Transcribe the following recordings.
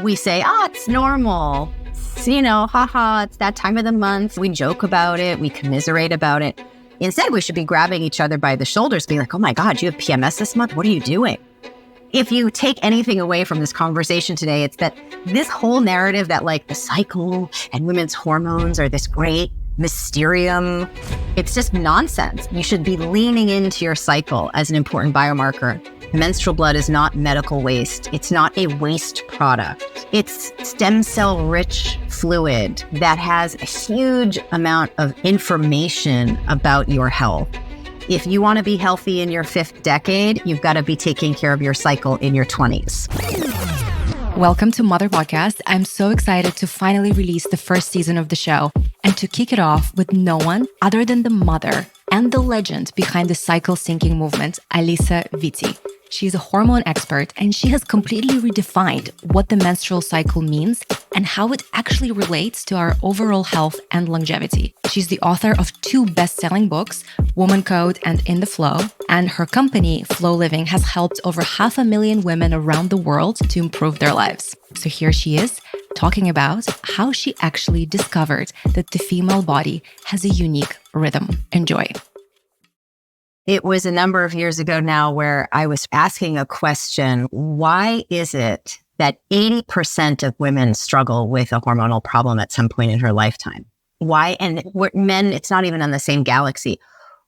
We say, it's normal. Haha, it's that time of the month. We joke about it. We commiserate about it. Instead, we should be grabbing each other by the shoulders, being like, oh my God, you have PMS this month? What are you doing? If you take anything away from this conversation today, it's that this whole narrative that like the cycle and women's hormones are this great mysterium, it's just nonsense. You should be leaning into your cycle as an important biomarker. Menstrual blood is not medical waste. It's not a waste product. It's stem cell rich fluid that has a huge amount of information about your health. If you want to be healthy in your 5th decade, you've got to be taking care of your cycle in your 20s. Welcome to Mother Podcast. I'm so excited to finally release the first season of the show and to kick it off with no one other than the mother and the legend behind the cycle syncing movement, Alisa Vitti. She's a hormone expert and she has completely redefined what the menstrual cycle means and how it actually relates to our overall health and longevity. She's the author of 2 best-selling books, Woman Code and In the Flow, and her company, Flo Living, has helped over 500,000 women around the world to improve their lives. So here she is, talking about how she actually discovered that the female body has a unique rhythm. Enjoy. It was a number of years ago now where I was asking a question, why is it that 80% of women struggle with a hormonal problem at some point in her lifetime? Why? And men, it's not even on the same galaxy.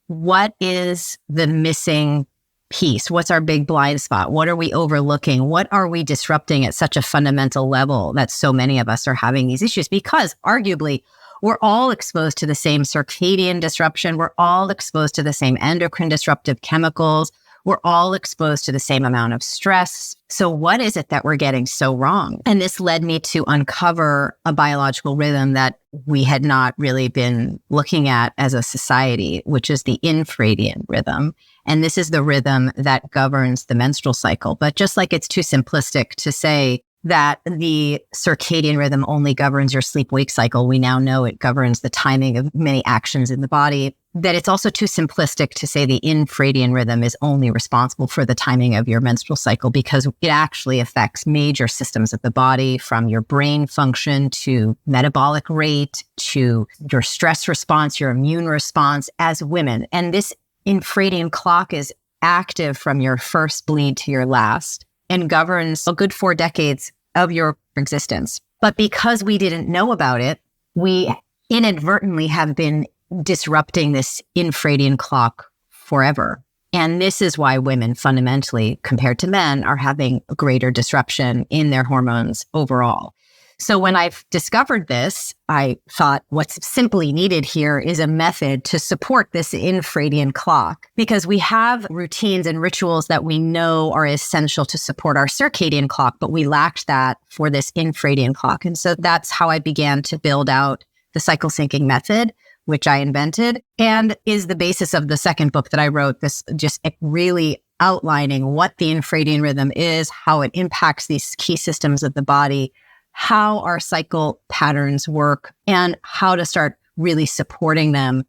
What is the missing piece? What's our big blind spot? What are we overlooking? What are we disrupting at such a fundamental level that so many of us are having these issues? Because arguably, we're all exposed to the same circadian disruption. We're all exposed to the same endocrine disruptive chemicals. We're all exposed to the same amount of stress. So what is it that we're getting so wrong? And this led me to uncover a biological rhythm that we had not really been looking at as a society, which is the Infadian Rythm. And this is the rhythm that governs the menstrual cycle. But just like it's too simplistic to say that the circadian rhythm only governs your sleep-wake cycle, we now know it governs the timing of many actions in the body, that it's also too simplistic to say the Infadian rhythm is only responsible for the timing of your menstrual cycle, because it actually affects major systems of the body, from your brain function to metabolic rate to your stress response, your immune response as women. And this Infadian clock is active from your first bleed to your last and governs a good 4 decades of your existence. But because we didn't know about it, we inadvertently have been disrupting this Infadian clock forever. And this is why women fundamentally, compared to men, are having a greater disruption in their hormones overall. So when I've discovered this, I thought what's simply needed here is a method to support this Infadian clock, because we have routines and rituals that we know are essential to support our circadian clock, but we lacked that for this Infadian clock. And so that's how I began to build out the cycle syncing method, which I invented, and is the basis of the second book that I wrote, this just really outlining what the Infadian rhythm is, how it impacts these key systems of the body, how our cycle patterns work, and how to start really supporting them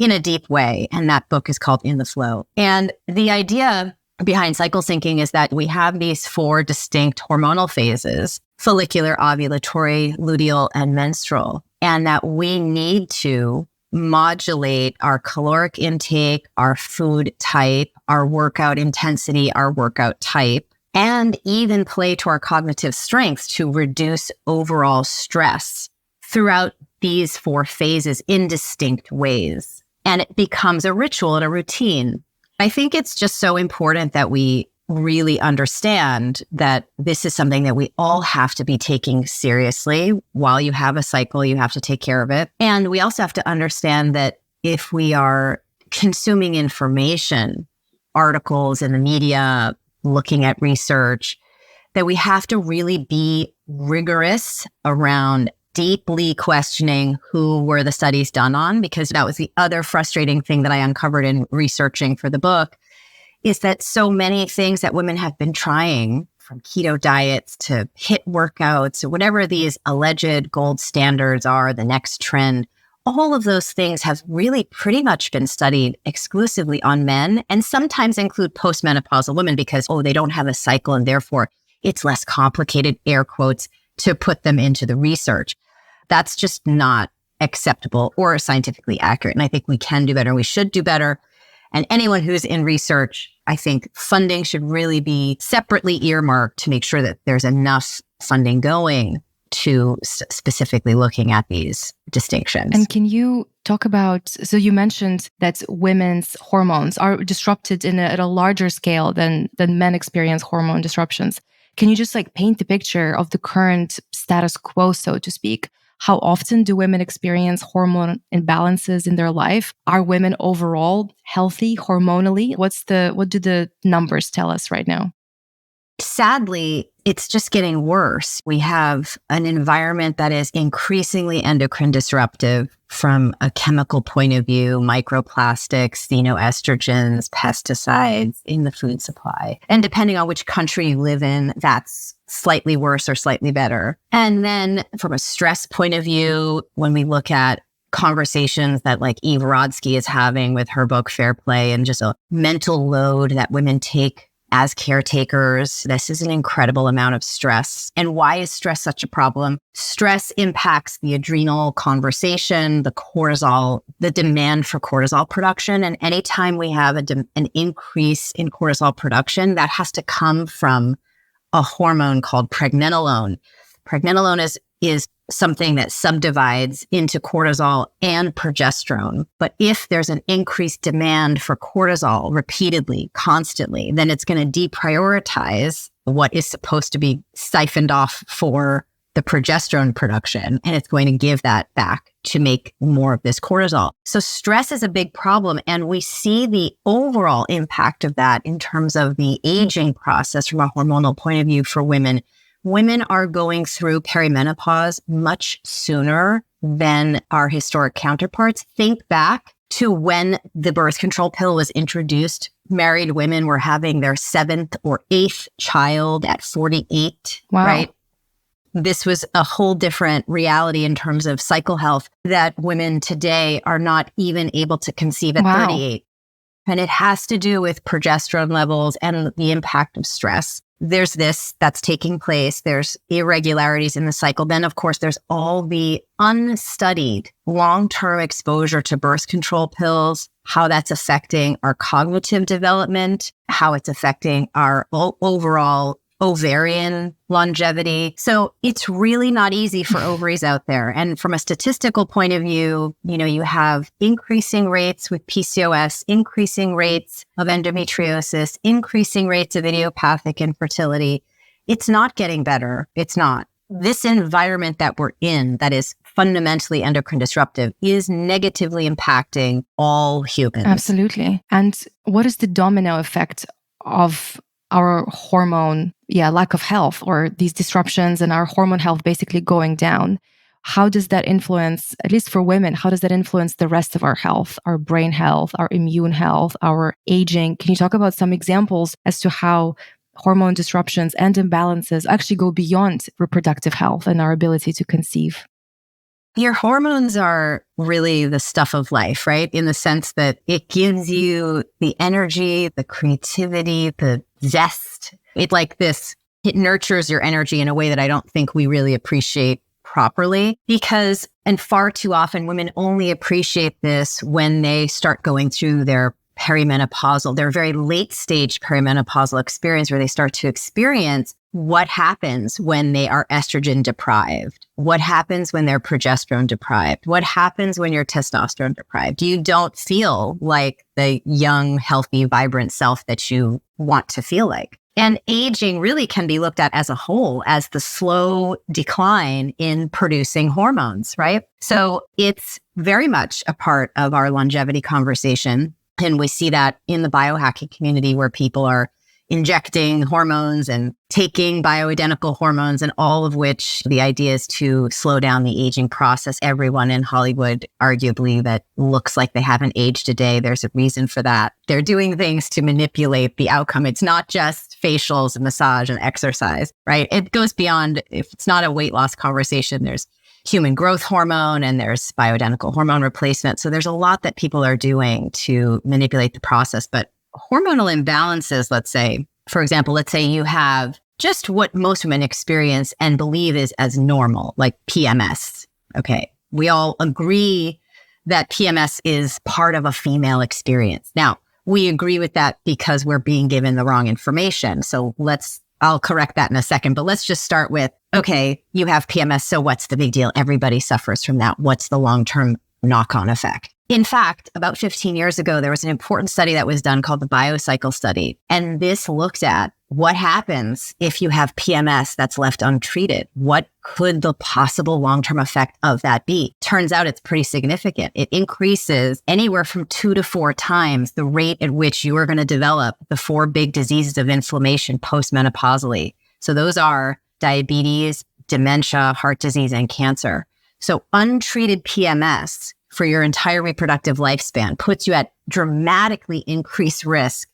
in a deep way. And that book is called In the Flow. And the idea behind cycle syncing is that we have these 4 distinct hormonal phases: follicular, ovulatory, luteal, and menstrual. And that we need to modulate our caloric intake, our food type, our workout intensity, our workout type, and even play to our cognitive strengths to reduce overall stress throughout these 4 phases in distinct ways. And it becomes a ritual and a routine. I think it's just so important that we really understand that this is something that we all have to be taking seriously. While you have a cycle, you have to take care of it. And we also have to understand that if we are consuming information, articles in the media, looking at research, that we have to really be rigorous around deeply questioning who were the studies done on, because that was the other frustrating thing that I uncovered in researching for the book, is that so many things that women have been trying, from keto diets to HIIT workouts, or whatever these alleged gold standards are, the next trend, all of those things have really pretty much been studied exclusively on men, and sometimes include postmenopausal women because, they don't have a cycle and therefore it's less complicated, air quotes, to put them into the research. That's just not acceptable or scientifically accurate. And I think we can do better. We should do better. And anyone who's in research, I think funding should really be separately earmarked to make sure that there's enough funding going to specifically looking at these distinctions. And can you talk about, so you mentioned that women's hormones are disrupted at a larger scale than men experience hormone disruptions. Can you just paint the picture of the current status quo, so to speak? How often do women experience hormone imbalances in their life? Are women overall healthy hormonally? What do the numbers tell us right now? Sadly, it's just getting worse. We have an environment that is increasingly endocrine disruptive from a chemical point of view, microplastics, xenoestrogens, pesticides in the food supply. And depending on which country you live in, that's slightly worse or slightly better. And then from a stress point of view, when we look at conversations that Eve Rodsky is having with her book, Fair Play, and just a mental load that women take as caretakers, this is an incredible amount of stress. And why is stress such a problem? Stress impacts the adrenal conversation, the cortisol, the demand for cortisol production. And anytime we have an increase in cortisol production, that has to come from a hormone called pregnenolone. Pregnenolone is something that subdivides into cortisol and progesterone. But if there's an increased demand for cortisol repeatedly, constantly, then it's going to deprioritize what is supposed to be siphoned off for the progesterone production, and it's going to give that back to make more of this cortisol. So stress is a big problem, and we see the overall impact of that in terms of the aging process from a hormonal point of view for women. Women are going through perimenopause much sooner than our historic counterparts. Think back to when the birth control pill was introduced. Married women were having their 7th or 8th child at 48, wow. Right? This was a whole different reality in terms of cycle health that women today are not even able to conceive at 38. And it has to do with progesterone levels and the impact of stress. There's this that's taking place. There's irregularities in the cycle. Then, of course, there's all the unstudied long-term exposure to birth control pills, how that's affecting our cognitive development, how it's affecting our overall ovarian longevity. So it's really not easy for ovaries out there. And from a statistical point of view, you have increasing rates with PCOS, increasing rates of endometriosis, increasing rates of idiopathic infertility. It's not getting better. It's not. This environment that we're in that is fundamentally endocrine disruptive is negatively impacting all humans. Absolutely. And what is the domino effect of our hormone, lack of health, or these disruptions and our hormone health basically going down? How does that influence, at least for women, how does that influence the rest of our health, our brain health, our immune health, our aging? Can you talk about some examples as to how hormone disruptions and imbalances actually go beyond reproductive health and our ability to conceive? Your hormones are really the stuff of life, right? In the sense that it gives you the energy, the creativity, the zest. It nurtures your energy in a way that I don't think we really appreciate properly because, and far too often, women only appreciate this when they start going through their very late stage perimenopausal experience where they start to experience what happens when they are estrogen deprived, what happens when they're progesterone deprived, what happens when you're testosterone deprived. You don't feel like the young, healthy, vibrant self that you want to feel like. And aging really can be looked at as a whole as the slow decline in producing hormones, right? So it's very much a part of our longevity conversation. And we see that in the biohacking community where people are injecting hormones and taking bioidentical hormones, and all of which the idea is to slow down the aging process. Everyone in Hollywood, arguably, that looks like they haven't aged a day, there's a reason for that. They're doing things to manipulate the outcome. It's not just facials and massage and exercise, right? It goes beyond, if it's not a weight loss conversation, there's human growth hormone and there's bioidentical hormone replacement. So there's a lot that people are doing to manipulate the process. But hormonal imbalances, let's say you have just what most women experience and believe is as normal, like PMS. Okay. We all agree that PMS is part of a female experience. Now, we agree with that because we're being given the wrong information. So I'll correct that in a second, but let's just start with, okay, you have PMS, so what's the big deal? Everybody suffers from that. What's the long-term knock-on effect? In fact, about 15 years ago, there was an important study that was done called the Biocycle study. And this looked at what happens if you have PMS that's left untreated. What could the possible long-term effect of that be? Turns out it's pretty significant. It increases anywhere from 2 to 4 times the rate at which you are going to develop the 4 big diseases of inflammation postmenopausally. So those are diabetes, dementia, heart disease, and cancer. So untreated PMS for your entire reproductive lifespan puts you at dramatically increased risk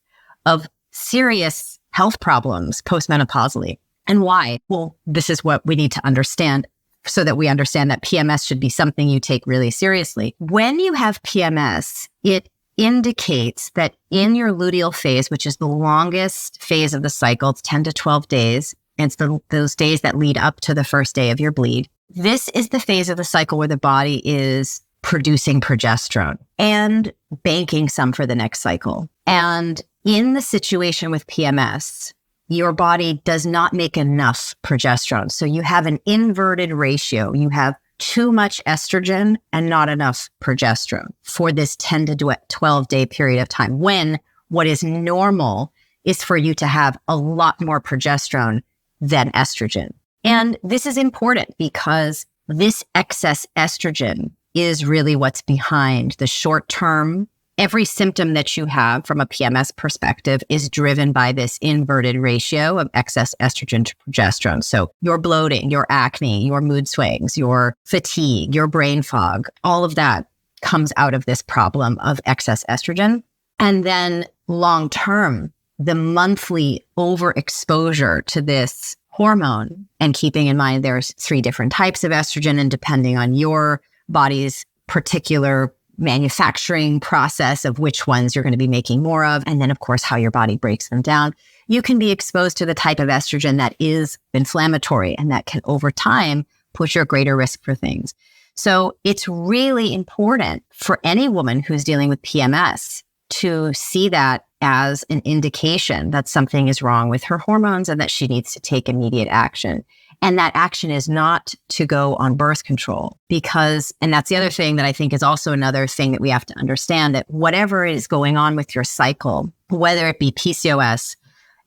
of serious health problems postmenopausally. And why? Well, this is what we need to understand so that we understand that PMS should be something you take really seriously. When you have PMS, it indicates that in your luteal phase, which is the longest phase of the cycle, it's 10 to 12 days, and it's those days that lead up to the first day of your bleed. This is the phase of the cycle where the body is producing progesterone and banking some for the next cycle. And in the situation with PMS, your body does not make enough progesterone. So you have an inverted ratio. You have too much estrogen and not enough progesterone for this 10 to 12 day period of time, when what is normal is for you to have a lot more progesterone than estrogen. And this is important because this excess estrogen is really what's behind the short term. Every symptom that you have from a PMS perspective is driven by this inverted ratio of excess estrogen to progesterone. So your bloating, your acne, your mood swings, your fatigue, your brain fog, all of that comes out of this problem of excess estrogen. And then long term, the monthly overexposure to this hormone, and keeping in mind there's 3 different types of estrogen, and depending on your body's particular manufacturing process of which ones you're going to be making more of, and then of course how your body breaks them down, you can be exposed to the type of estrogen that is inflammatory and that can over time push you at greater risk for things. So it's really important for any woman who's dealing with PMS to see that as an indication that something is wrong with her hormones and that she needs to take immediate action. And that action is not to go on birth control because, and that's the other thing that I think is also another thing that we have to understand, that whatever is going on with your cycle, whether it be PCOS,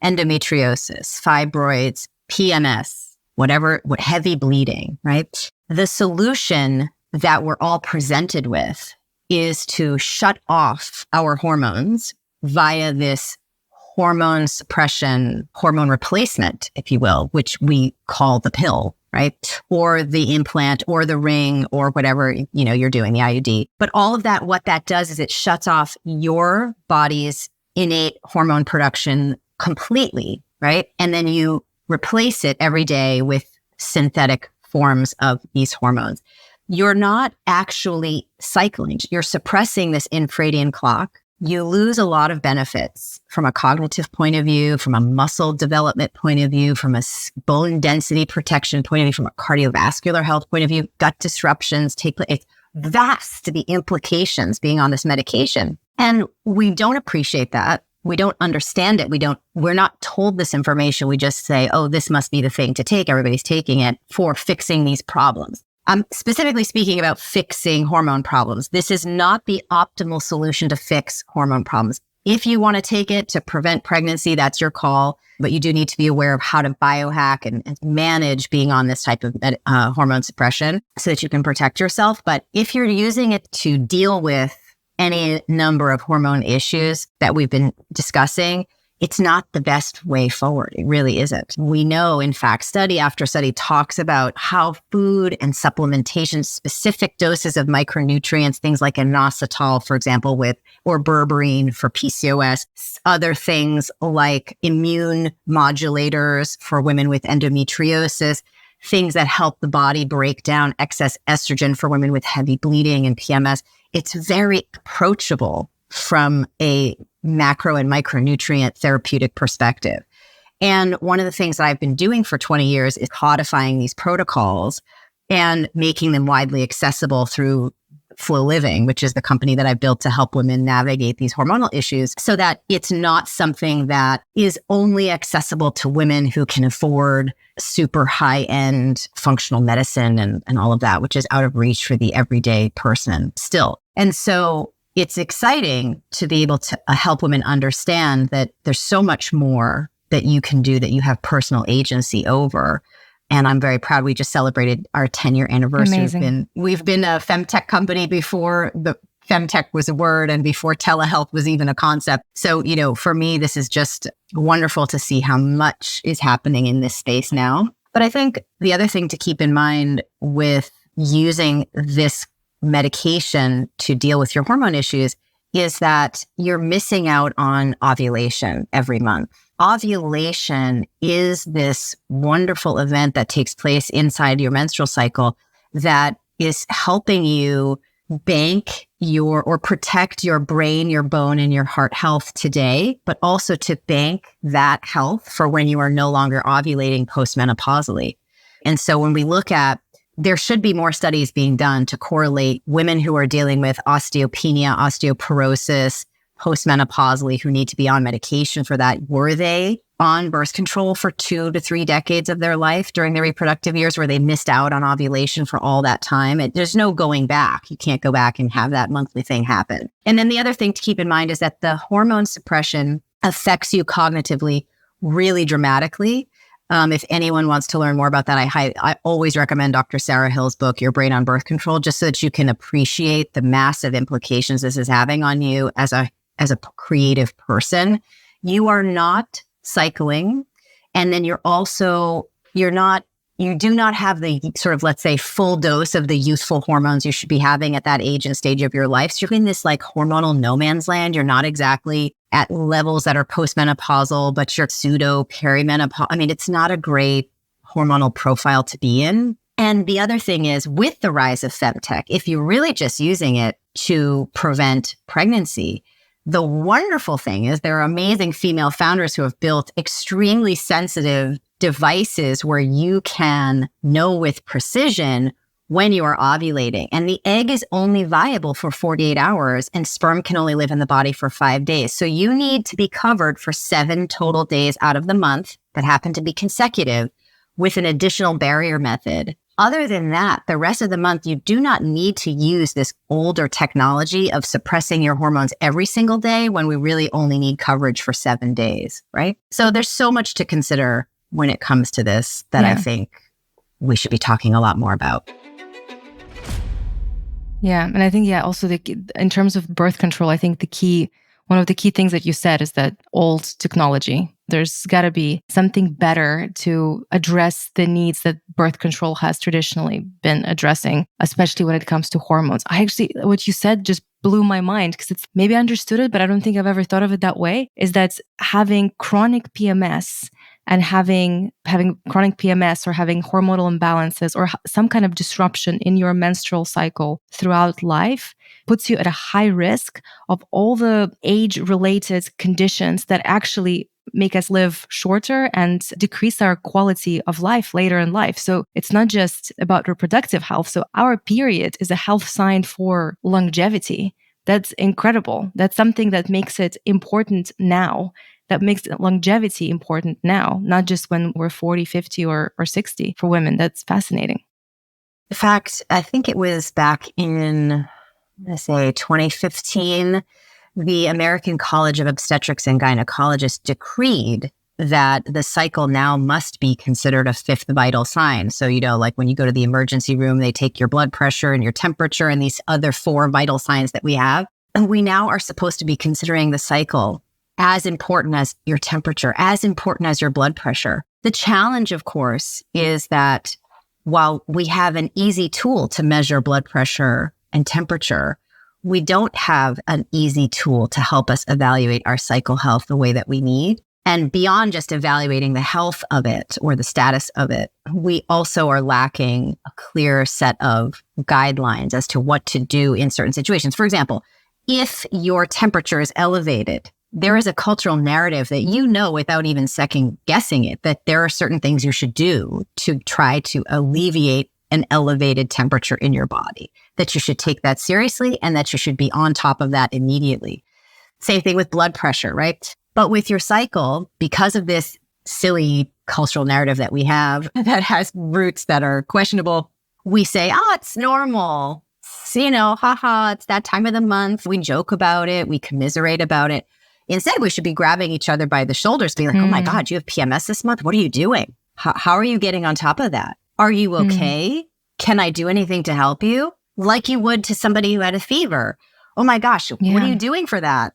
endometriosis, fibroids, PMS, what heavy bleeding, right? The solution that we're all presented with is to shut off our hormones via this hormone suppression, hormone replacement, if you will, which we call the pill, right? Or the implant or the ring or whatever, you're doing, the IUD. But all of that, what that does is it shuts off your body's innate hormone production completely, right? And then you replace it every day with synthetic forms of these hormones. You're not actually cycling. You're suppressing this infradian clock. You lose a lot of benefits from a cognitive point of view, from a muscle development point of view, from a bone density protection point of view, from a cardiovascular health point of view. Gut disruptions take place. It's vast, the implications being on this medication. And we don't appreciate that. We don't understand it. We're not told this information. We just say, oh, this must be the thing to take. Everybody's taking it for fixing these problems. I'm specifically speaking about fixing hormone problems. This is not the optimal solution to fix hormone problems. If you want to take it to prevent pregnancy, that's your call. But you do need to be aware of how to biohack and manage being on this type of hormone suppression so that you can protect yourself. But if you're using it to deal with any number of hormone issues that we've been discussing, it's not the best way forward. It really isn't. We know, in fact, study after study talks about how food and supplementation, specific doses of micronutrients, things like inositol, for example, or berberine for PCOS, other things like immune modulators for women with endometriosis, things that help the body break down excess estrogen for women with heavy bleeding and PMS. It's very approachable from a macro and micronutrient therapeutic perspective. And one of the things that I've been doing for 20 years is codifying these protocols and making them widely accessible through Flo Living, which is the company that I built to help women navigate these hormonal issues, so that it's not something that is only accessible to women who can afford super high-end functional medicine and all of that, which is out of reach for the everyday person still. And so it's exciting to be able to help women understand that there's so much more that you can do, that you have personal agency over. And I'm very proud. We just celebrated our 10-year anniversary. Amazing. We've been a femtech company before the femtech was a word and before telehealth was even a concept. So, for me, this is just wonderful to see how much is happening in this space now. But I think the other thing to keep in mind with using this medication to deal with your hormone issues is that you're missing out on ovulation every month. Ovulation is this wonderful event that takes place inside your menstrual cycle that is helping you bank or protect your brain, your bone, and your heart health today, but also to bank that health for when you are no longer ovulating postmenopausally. And so when we look at, there should be more studies being done to correlate women who are dealing with osteopenia, osteoporosis, postmenopausally, who need to be on medication for that. Were they on birth control for 2 to 3 decades of their life during their reproductive years, where they missed out on ovulation for all that time? There's no going back. You can't go back and have that monthly thing happen. And then the other thing to keep in mind is that the hormone suppression affects you cognitively really dramatically. If anyone wants to learn more about that, I always recommend Dr. Sarah Hill's book, Your Brain on Birth Control, just so that you can appreciate the massive implications this is having on you as a creative person. You are not cycling. And then you do not have the sort of, let's say, full dose of the youthful hormones you should be having at that age and stage of your life. So you're in this like hormonal no man's land. You're not exactly at levels that are postmenopausal, but you're pseudo perimenopause. I mean, it's not a great hormonal profile to be in. And the other thing is, with the rise of femtech, if you're really just using it to prevent pregnancy, the wonderful thing is there are amazing female founders who have built extremely sensitive devices where you can know with precision when you are ovulating. And the egg is only viable for 48 hours and sperm can only live in the body for 5 days. So you need to be covered for 7 total days out of the month that happen to be consecutive with an additional barrier method. Other than that, the rest of the month, you do not need to use this older technology of suppressing your hormones every single day when we really only need coverage for 7 days, right? So there's so much to consider when it comes to this that I think we should be talking a lot more about. Yeah. And I think, also in terms of birth control, I think one of the key things that you said is that old technology, there's got to be something better to address the needs that birth control has traditionally been addressing, especially when it comes to hormones. What you said just blew my mind, because it's maybe I understood it, but I don't think I've ever thought of it that way, is that having chronic PMS and having chronic PMS or having hormonal imbalances or some kind of disruption in your menstrual cycle throughout life puts you at a high risk of all the age-related conditions that actually make us live shorter and decrease our quality of life later in life. So it's not just about reproductive health. So our period is a health sign for longevity. That's incredible. That's something that makes it important now. That makes longevity important now, not just when we're 40, 50, or 60 for women. That's fascinating. In fact, I think it was back in, 2015, the American College of Obstetrics and Gynecologists decreed that the cycle now must be considered a fifth vital sign. So, like when you go to the emergency room, they take your blood pressure and your temperature and these other 4 vital signs that we have. And we now are supposed to be considering the cycle as important as your temperature, as important as your blood pressure. The challenge, of course, is that while we have an easy tool to measure blood pressure and temperature, we don't have an easy tool to help us evaluate our cycle health the way that we need. And beyond just evaluating the health of it or the status of it, we also are lacking a clear set of guidelines as to what to do in certain situations. For example, if your temperature is elevated there is a cultural narrative that you know without even second guessing it, that there are certain things you should do to try to alleviate an elevated temperature in your body, that you should take that seriously and that you should be on top of that immediately. Same thing with blood pressure, right? But with your cycle, because of this silly cultural narrative that we have that has roots that are questionable, we say, oh, it's normal. Haha, it's that time of the month. We joke about it. We commiserate about it. Instead, we should be grabbing each other by the shoulders, being like, oh my God, you have PMS this month? What are you doing? How are you getting on top of that? Are you okay? Can I do anything to help you? Like you would to somebody who had a fever. Oh my gosh, what are you doing for that?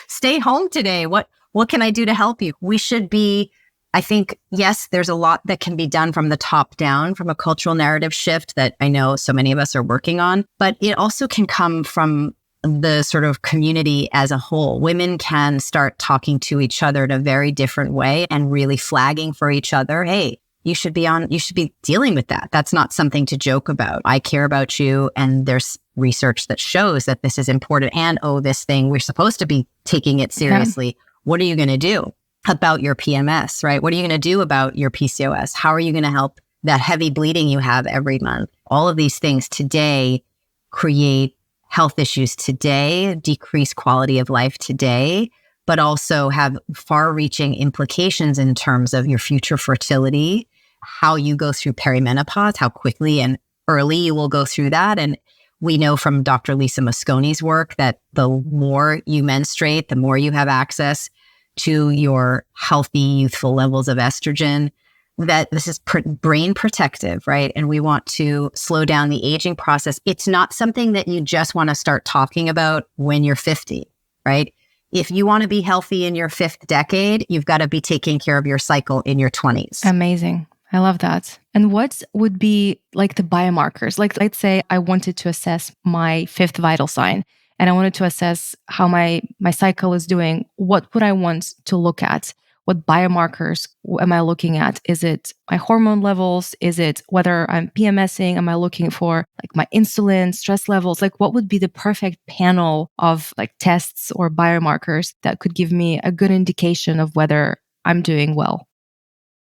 Stay home today. What can I do to help you? We should be, I think, yes, there's a lot that can be done from the top down, from a cultural narrative shift that I know so many of us are working on, but it also can come from the sort of community as a whole. Women can start talking to each other in a very different way and really flagging for each other. Hey, you should be dealing with that. That's not something to joke about. I care about you. And there's research that shows that this is important. And this thing, we're supposed to be taking it seriously. Yeah. What are you going to do about your PMS, right? What are you going to do about your PCOS? How are you going to help that heavy bleeding you have every month? All of these things today create health issues today, decrease quality of life today, but also have far-reaching implications in terms of your future fertility, how you go through perimenopause, how quickly and early you will go through that. And we know from Dr. Lisa Mosconi's work that the more you menstruate, the more you have access to your healthy, youthful levels of estrogen, that this is brain protective, right? And we want to slow down the aging process. It's not something that you just want to start talking about when you're 50, right? If you want to be healthy in your 5th decade, you've got to be taking care of your cycle in your 20s. Amazing. I love that. And what would be like the biomarkers? Like, let's say I wanted to assess my 5th vital sign and I wanted to assess how my cycle is doing. What would I want to look at? What biomarkers am I looking at? Is it my hormone levels? Is it whether I'm PMSing? Am I looking for like my insulin, stress levels? Like what would be the perfect panel of like tests or biomarkers that could give me a good indication of whether I'm doing well?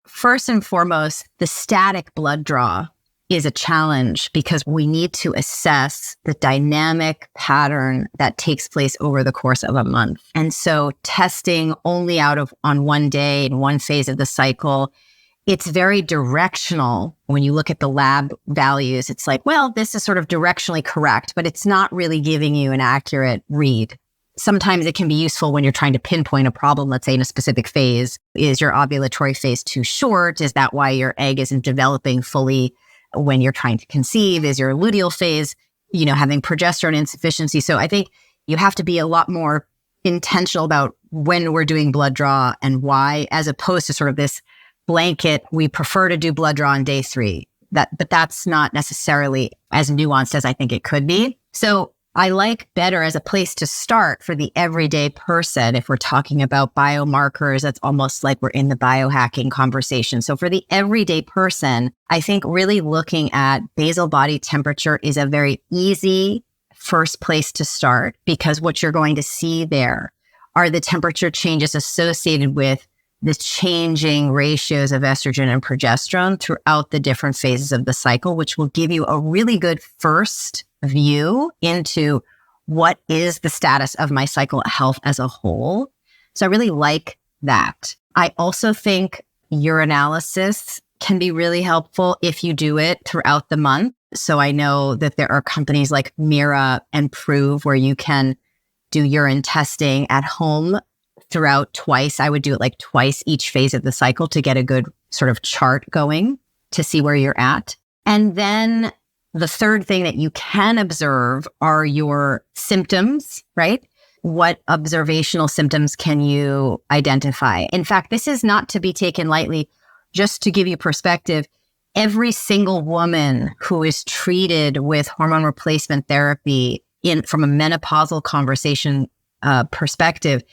First and foremost, the static blood draw is a challenge because we need to assess the dynamic pattern that takes place over the course of a month. And so testing only on one day in one phase of the cycle, it's very directional. When you look at the lab values, it's like, well, this is sort of directionally correct, but it's not really giving you an accurate read. Sometimes it can be useful when you're trying to pinpoint a problem, let's say in a specific phase. Is your ovulatory phase too short? Is that why your egg isn't developing fully when you're trying to conceive? Is your luteal phase, having progesterone insufficiency? So I think you have to be a lot more intentional about when we're doing blood draw and why, as opposed to sort of this blanket, we prefer to do blood draw on day 3. But that's not necessarily as nuanced as I think it could be. So I like better as a place to start for the everyday person. If we're talking about biomarkers, that's almost like we're in the biohacking conversation. So for the everyday person, I think really looking at basal body temperature is a very easy first place to start, because what you're going to see there are the temperature changes associated with the changing ratios of estrogen and progesterone throughout the different phases of the cycle, which will give you a really good first view into what is the status of my cycle health as a whole. So I really like that. I also think urinalysis can be really helpful if you do it throughout the month. So I know that there are companies like Mira and Prove where you can do urine testing at home throughout twice. I would do it like twice each phase of the cycle to get a good sort of chart going to see where you're at. And then the third thing that you can observe are your symptoms, right? What observational symptoms can you identify? In fact, this is not to be taken lightly. Just to give you perspective, every single woman who is treated with hormone replacement therapy from a menopausal conversation perspective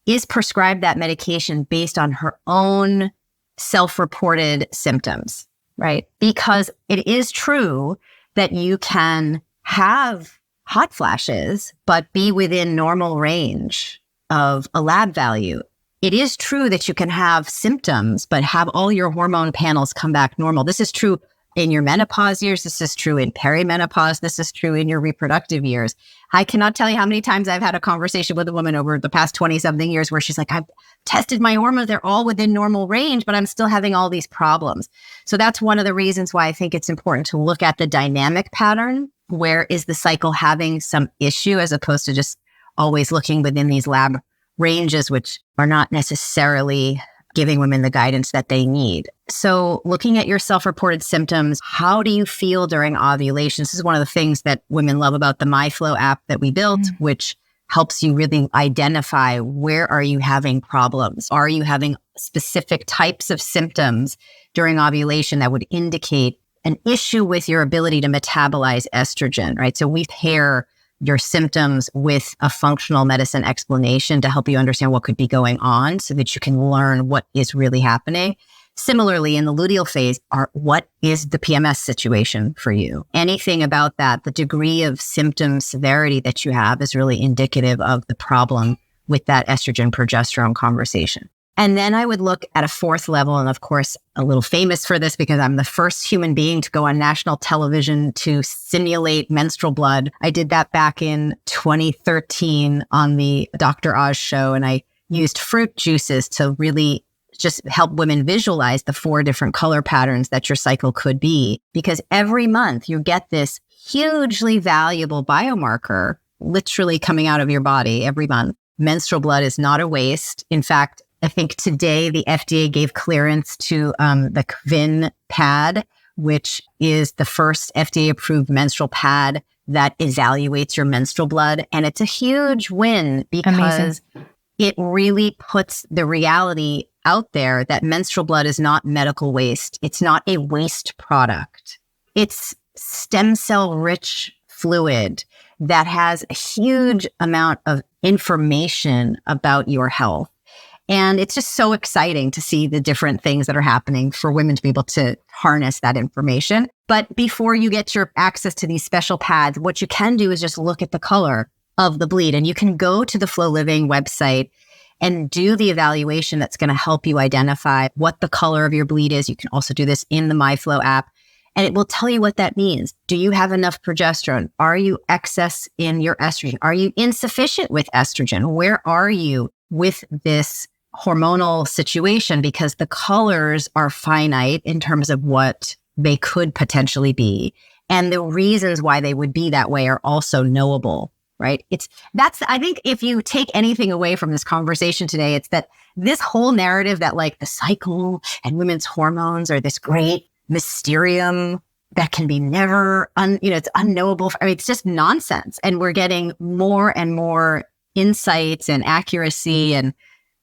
is prescribed that medication based on her own self-reported symptoms, right? Because it is true that you can have hot flashes, but be within normal range of a lab value. It is true that you can have symptoms, but have all your hormone panels come back normal. This is true in your menopause years. This is true in perimenopause. This is true in your reproductive years. I cannot tell you how many times I've had a conversation with a woman over the past 20-something years where she's like, I've tested my hormones. They're all within normal range, but I'm still having all these problems. So that's one of the reasons why I think it's important to look at the dynamic pattern. Where is the cycle having some issue, as opposed to just always looking within these lab ranges, which are not necessarily giving women the guidance that they need. So looking at your self-reported symptoms, how do you feel during ovulation? This is one of the things that women love about the MyFlo app that we built, which helps you really identify where are you having problems? Are you having specific types of symptoms during ovulation that would indicate an issue with your ability to metabolize estrogen, right? So we pair your symptoms with a functional medicine explanation to help you understand what could be going on so that you can learn what is really happening. Similarly, in the luteal phase, what is the PMS situation for you? Anything about that, the degree of symptom severity that you have is really indicative of the problem with that estrogen progesterone conversation. And then I would look at a fourth level, and of course, a little famous for this because I'm the first human being to go on national television to simulate menstrual blood. I did that back in 2013 on the Dr. Oz show, and I used fruit juices to really just help women visualize the 4 different color patterns that your cycle could be. Because every month you get this hugely valuable biomarker literally coming out of your body every month. Menstrual blood is not a waste. In fact, I think today the FDA gave clearance to the Kvin pad, which is the first FDA-approved menstrual pad that evaluates your menstrual blood. And it's a huge win because it really puts the reality out there that menstrual blood is not medical waste. It's not a waste product. It's stem cell-rich fluid that has a huge amount of information about your health. And it's just so exciting to see the different things that are happening for women to be able to harness that information. But before you get your access to these special pads, what you can do is just look at the color of the bleed. And you can go to the Flo Living website and do the evaluation that's going to help you identify what the color of your bleed is. You can also do this in the MyFlo app, and it will tell you what that means. Do you have enough progesterone? Are you excess in your estrogen? Are you insufficient with estrogen? Where are you with this hormonal situation? Because the colors are finite in terms of what they could potentially be. And the reasons why they would be that way are also knowable, right? I think if you take anything away from this conversation today, it's that this whole narrative that like the cycle and women's hormones are this great mysterium that can be never, it's unknowable. It's just nonsense. And we're getting more and more insights and accuracy and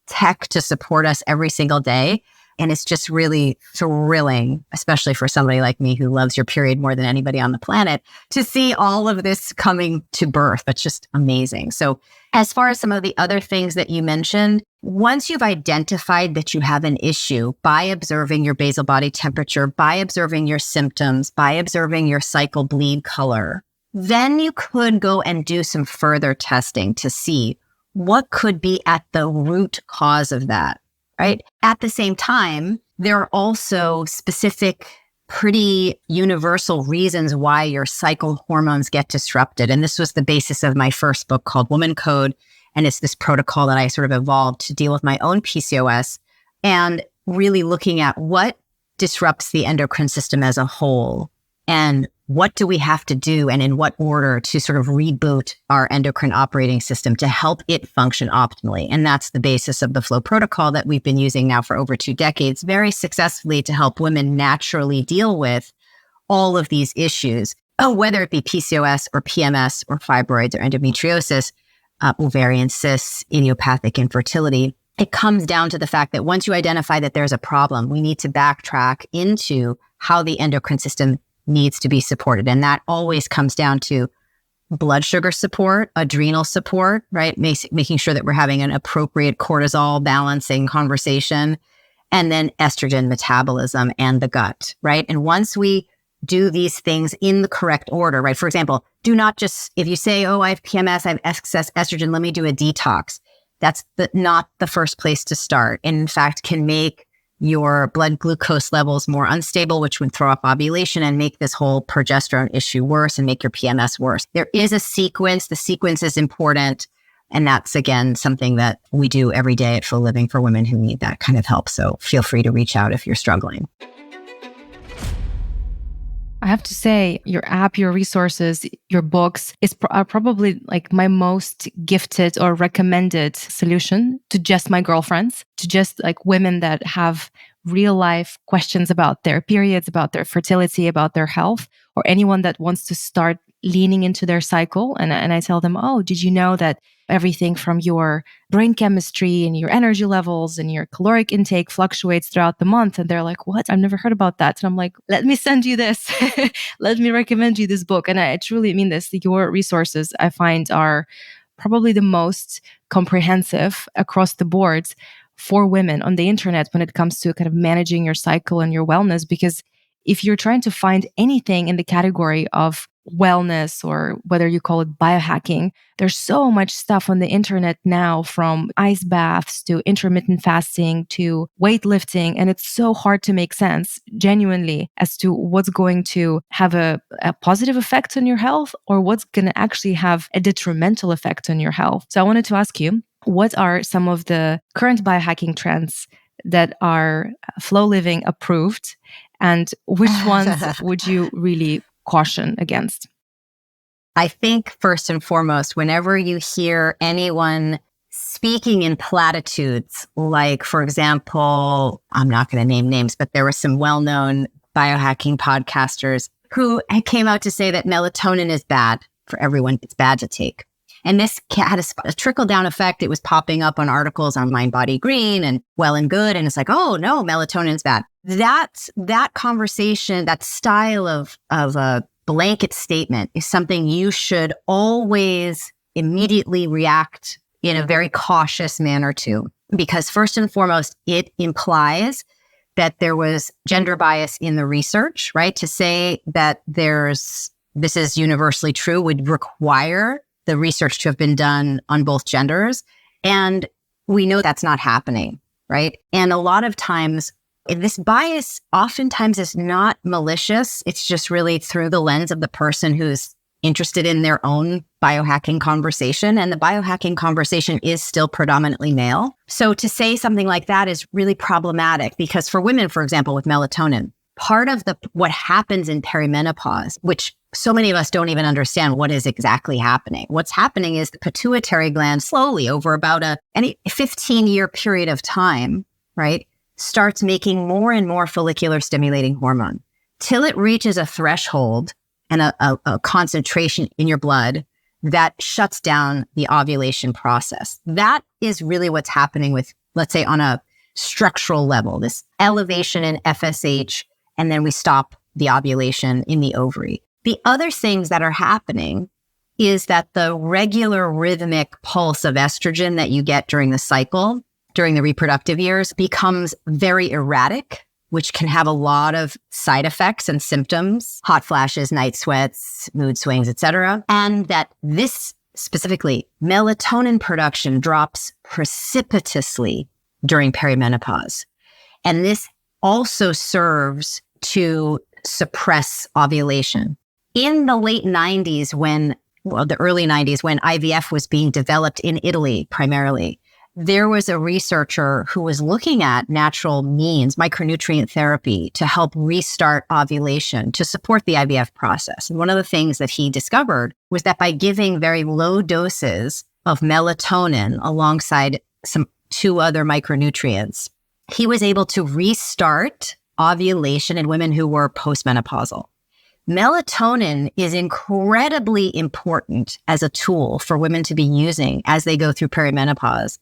tech to support us every single day. And it's just really thrilling, especially for somebody like me who loves your period more than anybody on the planet, to see all of this coming to birth. It's just amazing. So as far as some of the other things that you mentioned, once you've identified that you have an issue by observing your basal body temperature, by observing your symptoms, by observing your cycle bleed color, then you could go and do some further testing to see what could be at the root cause of that. Right? At the same time, there are also specific, pretty universal reasons why your cycle hormones get disrupted. And this was the basis of my first book called Woman Code. And it's this protocol that I sort of evolved to deal with my own PCOS and really looking at what disrupts the endocrine system as a whole and what do we have to do and in what order to sort of reboot our endocrine operating system to help it function optimally. And that's the basis of the Flo protocol that we've been using now for over 2 decades, very successfully to help women naturally deal with all of these issues, whether it be PCOS or PMS or fibroids or endometriosis, ovarian cysts, idiopathic infertility. It comes down to the fact that once you identify that there's a problem, we need to backtrack into how the endocrine system needs to be supported. And that always comes down to blood sugar support, adrenal support, right? Making sure that we're having an appropriate cortisol balancing conversation, and then estrogen metabolism and the gut, right? And once we do these things in the correct order, right? For example, do not just, if you say, I have PMS, I have excess estrogen, let me do a detox. That's not the first place to start. And in fact, can make your blood glucose levels more unstable, which would throw up ovulation and make this whole progesterone issue worse and make your PMS worse. There is a sequence. The sequence is important. And that's, again, something that we do every day at Flo Living for women who need that kind of help. So feel free to reach out if you're struggling. I have to say, your app, your resources, your books are probably like my most gifted or recommended solution to just my girlfriends, to just like women that have real life questions about their periods, about their fertility, about their health, or anyone that wants to start leaning into their cycle. And I tell them, oh, did you know that everything from your brain chemistry and your energy levels and your caloric intake fluctuates throughout the month? And they're like, what? I've never heard about that. And I'm like, let me send you this. Let me recommend you this book. And I truly mean this. Your resources, I find, are probably the most comprehensive across the board for women on the internet when it comes to kind of managing your cycle and your wellness. Because if you're trying to find anything in the category of wellness, or whether you call it biohacking, there's so much stuff on the internet now, from ice baths to intermittent fasting to weightlifting. And it's so hard to make sense genuinely as to what's going to have a positive effect on your health or what's going to actually have a detrimental effect on your health. So I wanted to ask you, what are some of the current biohacking trends that are Flo Living approved, and which ones would you really caution against? I think first and foremost, whenever you hear anyone speaking in platitudes, like, for example, I'm not going to name names, but there were some well-known biohacking podcasters who came out to say that melatonin is bad for everyone. It's bad to take. And this had a trickle-down effect. It was popping up on articles on Mind, Body, Green and Well and Good. And it's like, oh, no, melatonin is bad. That conversation, that style of a blanket statement is something you should always immediately react in a very cautious manner to. Because first and foremost, it implies that there was gender bias in the research, right? To say that this is universally true would require the research to have been done on both genders. And we know that's not happening, right? And a lot of times, this bias oftentimes is not malicious. It's just really through the lens of the person who's interested in their own biohacking conversation. And the biohacking conversation is still predominantly male. So to say something like that is really problematic, because for women, for example, with melatonin, part of what happens in perimenopause, which so many of us don't even understand what is exactly happening. What's happening is the pituitary gland slowly over about any 15-year period of time, right, starts making more and more follicular stimulating hormone till it reaches a threshold and a concentration in your blood that shuts down the ovulation process. That is really what's happening with, let's say, on a structural level, this elevation in FSH, and then we stop the ovulation in the ovary. The other things that are happening is that the regular rhythmic pulse of estrogen that you get during the cycle, during the reproductive years, becomes very erratic, which can have a lot of side effects and symptoms, hot flashes, night sweats, mood swings, etc. And that this specifically, melatonin production drops precipitously during perimenopause. And this also serves to suppress ovulation. In the late 90s, the early 90s, when IVF was being developed in Italy primarily, there was a researcher who was looking at natural means, micronutrient therapy, to help restart ovulation, to support the IVF process. And one of the things that he discovered was that by giving very low doses of melatonin alongside two other micronutrients, he was able to restart ovulation in women who were postmenopausal. Melatonin is incredibly important as a tool for women to be using as they go through perimenopause.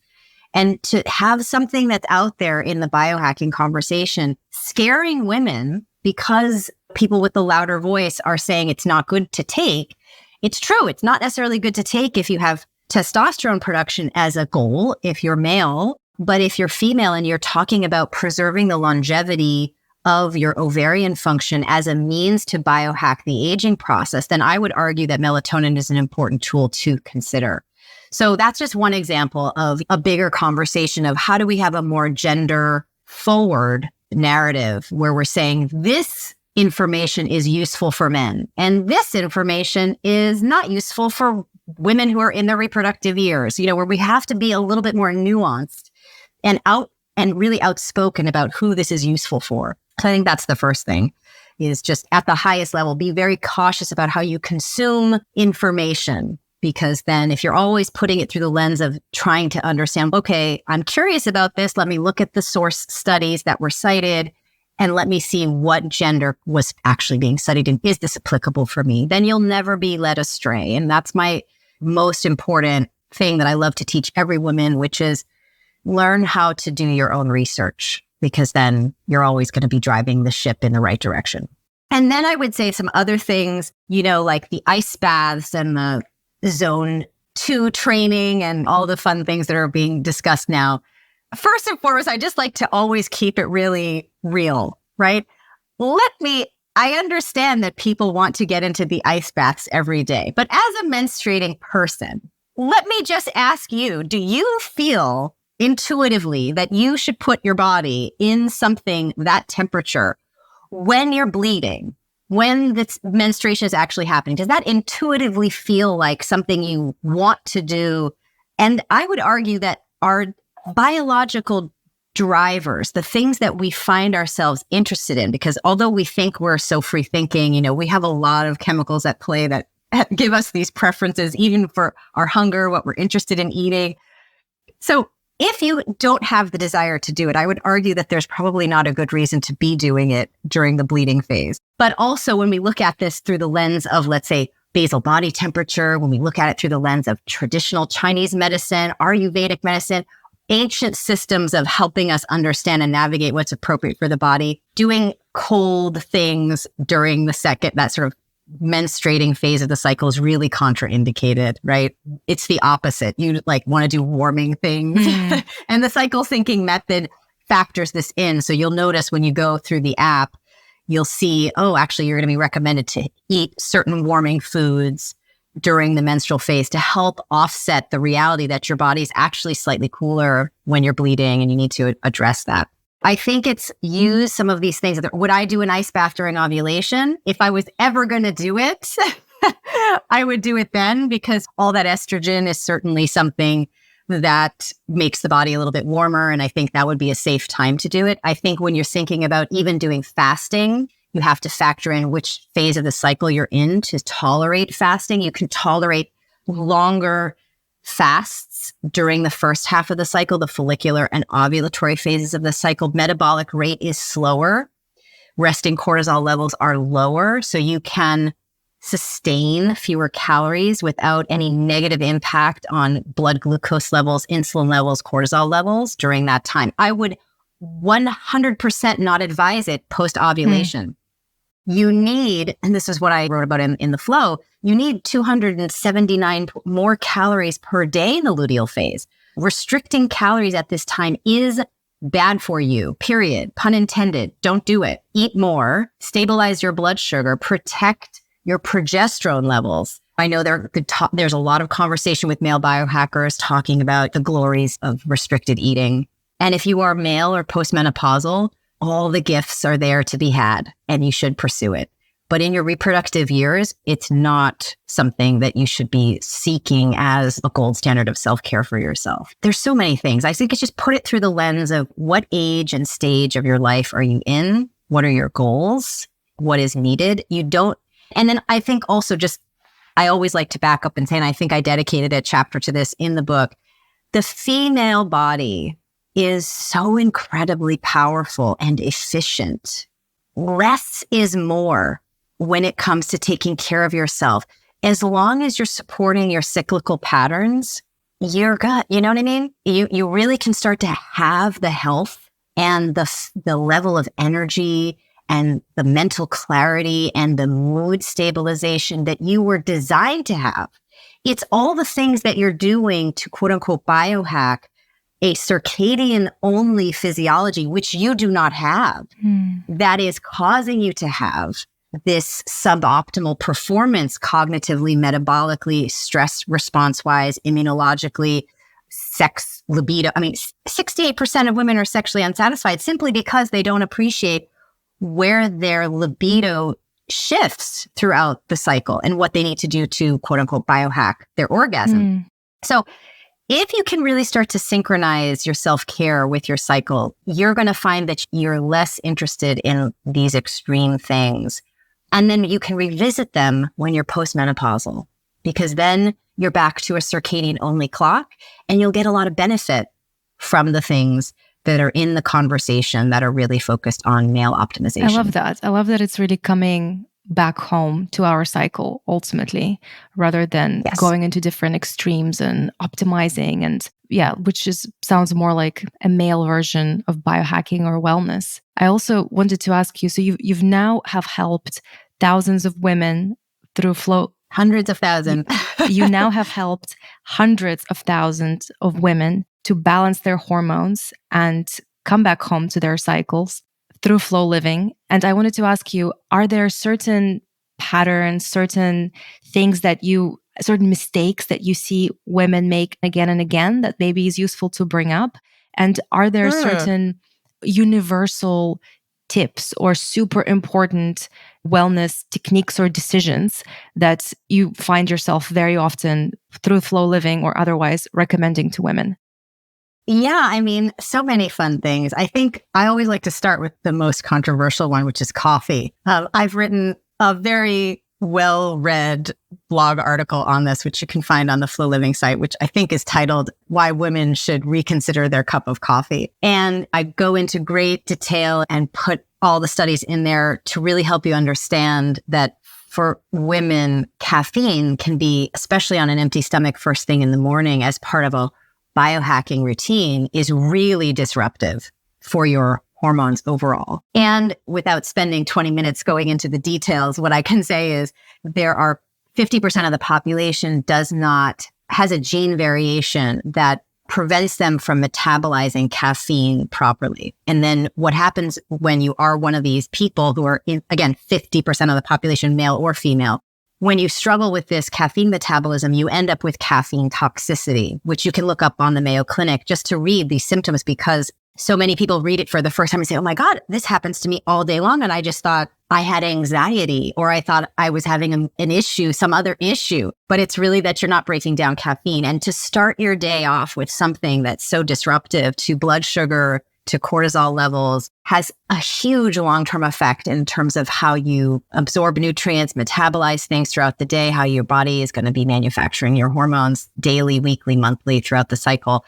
And to have something that's out there in the biohacking conversation scaring women because people with the louder voice are saying it's not good to take. It's true. It's not necessarily good to take if you have testosterone production as a goal, if you're male. But if you're female and you're talking about preserving the longevity of your ovarian function as a means to biohack the aging process, then I would argue that melatonin is an important tool to consider. So that's just one example of a bigger conversation of how do we have a more gender forward narrative where we're saying this information is useful for men and this information is not useful for women who are in their reproductive years, where we have to be a little bit more nuanced and really outspoken about who this is useful for. So I think that's the first thing, is just at the highest level, be very cautious about how you consume information. Because then if you're always putting it through the lens of trying to understand, okay, I'm curious about this, let me look at the source studies that were cited and let me see what gender was actually being studied and is this applicable for me, then you'll never be led astray. And that's my most important thing that I love to teach every woman, which is learn how to do your own research, because then you're always going to be driving the ship in the right direction. And then I would say some other things, like the ice baths and the Zone 2 training and all the fun things that are being discussed now. First and foremost, I just like to always keep it really real, right? I understand that people want to get into the ice baths every day, but as a menstruating person, let me just ask you, do you feel intuitively that you should put your body in something that temperature when you're bleeding? When the menstruation is actually happening, does that intuitively feel like something you want to do? And I would argue that our biological drivers, the things that we find ourselves interested in, because although we think we're so free thinking, we have a lot of chemicals at play that give us these preferences, even for our hunger, what we're interested in eating. So if you don't have the desire to do it, I would argue that there's probably not a good reason to be doing it during the bleeding phase. But also when we look at this through the lens of, let's say, basal body temperature, when we look at it through the lens of traditional Chinese medicine, Ayurvedic medicine, ancient systems of helping us understand and navigate what's appropriate for the body, doing cold things during that sort of menstruating phase of the cycle is really contraindicated, right? It's the opposite. You want to do warming things. And the cycle syncing method factors this in. So you'll notice when you go through the app, you'll see, actually you're going to be recommended to eat certain warming foods during the menstrual phase to help offset the reality that your body's actually slightly cooler when you're bleeding and you need to address that. I think it's use some of these things. Would I do an ice bath during ovulation? If I was ever going to do it, I would do it then, because all that estrogen is certainly something that makes the body a little bit warmer. And I think that would be a safe time to do it. I think when you're thinking about even doing fasting, you have to factor in which phase of the cycle you're in to tolerate fasting. You can tolerate longer fasts during the first half of the cycle, the follicular and ovulatory phases of the cycle. Metabolic rate is slower. Resting cortisol levels are lower, so you can sustain fewer calories without any negative impact on blood glucose levels, insulin levels, cortisol levels during that time. I would 100% not advise it post-ovulation. You need, and this is what I wrote about in the flow, you need 279 more calories per day in the luteal phase. Restricting calories at this time is bad for you, period. Pun intended. Don't do it. Eat more, stabilize your blood sugar, protect your progesterone levels. I know there's a lot of conversation with male biohackers talking about the glories of restricted eating. And if you are male or postmenopausal, all the gifts are there to be had and you should pursue it. But in your reproductive years, it's not something that you should be seeking as a gold standard of self-care for yourself. There's so many things. I think it's just put it through the lens of what age and stage of your life are you in? What are your goals? What is needed? And then I think also I always like to back up and say, and I think I dedicated a chapter to this in the book, the female body is so incredibly powerful and efficient. Less is more when it comes to taking care of yourself. As long as you're supporting your cyclical patterns, you're good. You know what I mean? You really can start to have the health and the level of energy and the mental clarity and the mood stabilization that you were designed to have. It's all the things that you're doing to quote unquote biohack a circadian only physiology, which you do not have, that is causing you to have this suboptimal performance cognitively, metabolically, stress response-wise, immunologically, sex libido. I mean, 68% of women are sexually unsatisfied simply because they don't appreciate where their libido shifts throughout the cycle and what they need to do to quote unquote biohack their orgasm. So if you can really start to synchronize your self-care with your cycle, you're going to find that you're less interested in these extreme things. And then you can revisit them when you're postmenopausal, because then you're back to a circadian only clock and you'll get a lot of benefit from the things that are in the conversation that are really focused on male optimization. I love that. I love that it's really coming back home to our cycle ultimately, rather than going into different extremes and optimizing and which sounds more like a male version of biohacking or wellness. I also wanted to ask you, so you've now have helped thousands of women through Flo. Hundreds of thousands. You now have helped hundreds of thousands of women to balance their hormones and come back home to their cycles through Flo Living. And I wanted to ask you, are there certain patterns, certain mistakes that you see women make again and again that maybe is useful to bring up? And are there certain universal tips or super important wellness techniques or decisions that you find yourself very often through Flo Living or otherwise recommending to women? Yeah, I mean, so many fun things. I think I always like to start with the most controversial one, which is coffee. I've written a very well-read blog article on this, which you can find on the Flo Living site, which I think is titled Why Women Should Reconsider Their Cup of Coffee. And I go into great detail and put all the studies in there to really help you understand that for women, caffeine can be, especially on an empty stomach first thing in the morning as part of a biohacking routine, is really disruptive for your hormones overall. And without spending 20 minutes going into the details, what I can say is there are 50% of the population has a gene variation that prevents them from metabolizing caffeine properly. And then what happens when you are one of these people who are, again, 50% of the population, male or female, when you struggle with this caffeine metabolism, you end up with caffeine toxicity, which you can look up on the Mayo Clinic just to read these symptoms, because so many people read it for the first time and say, oh my God, this happens to me all day long. And I just thought I had anxiety, or I thought I was having an issue, some other issue. But it's really that you're not breaking down caffeine. And to start your day off with something that's so disruptive to blood sugar, to cortisol levels, has a huge long-term effect in terms of how you absorb nutrients, metabolize things throughout the day, how your body is going to be manufacturing your hormones daily, weekly, monthly throughout the cycle.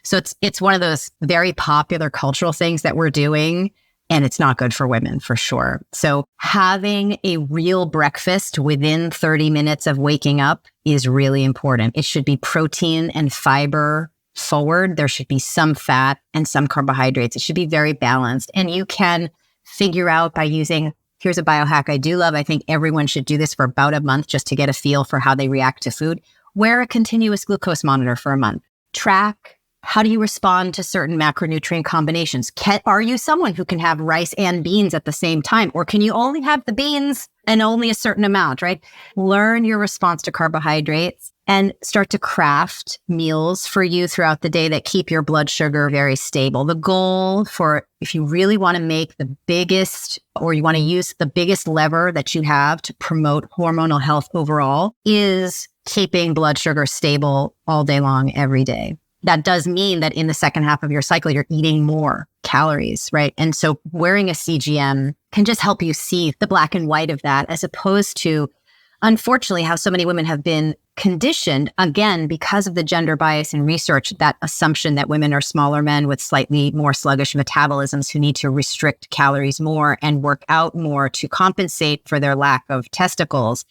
So it's one of those very popular cultural things that we're doing, and it's not good for women for sure. So having a real breakfast within 30 minutes of waking up is really important. It should be protein and fiber forward. There should be some fat and some carbohydrates. It should be very balanced. And you can figure out by using, here's a biohack I do love. I think everyone should do this for about a month just to get a feel for how they react to food. Wear a continuous glucose monitor for a month. Track, how do you respond to certain macronutrient combinations? Are you someone who can have rice and beans at the same time? Or can you only have the beans and only a certain amount, right? Learn your response to carbohydrates and start to craft meals for you throughout the day that keep your blood sugar very stable. The goal for, if you really want to make the biggest, or you want to use the biggest lever that you have to promote hormonal health overall, is keeping blood sugar stable all day long, every day. That does mean that in the second half of your cycle, you're eating more calories, right? And so wearing a CGM can just help you see the black and white of that, as opposed to, unfortunately, how so many women have been conditioned, again, because of the gender bias in research, that assumption that women are smaller men with slightly more sluggish metabolisms who need to restrict calories more and work out more to compensate for their lack of testicles,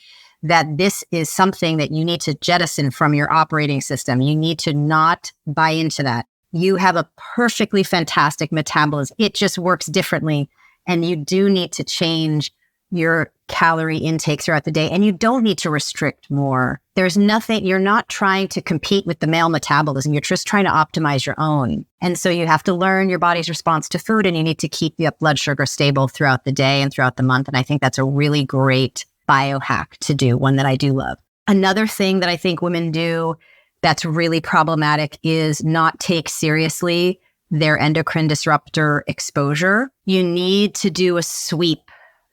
that this is something that you need to jettison from your operating system. You need to not buy into that. You have a perfectly fantastic metabolism. It just works differently. And you do need to change your calorie intake throughout the day, and you don't need to restrict more. There's nothing, you're not trying to compete with the male metabolism. You're just trying to optimize your own. And so you have to learn your body's response to food, and you need to keep your blood sugar stable throughout the day and throughout the month. And I think that's a really great biohack to do, one that I do love. Another thing that I think women do that's really problematic is not take seriously their endocrine disruptor exposure. You need to do a sweep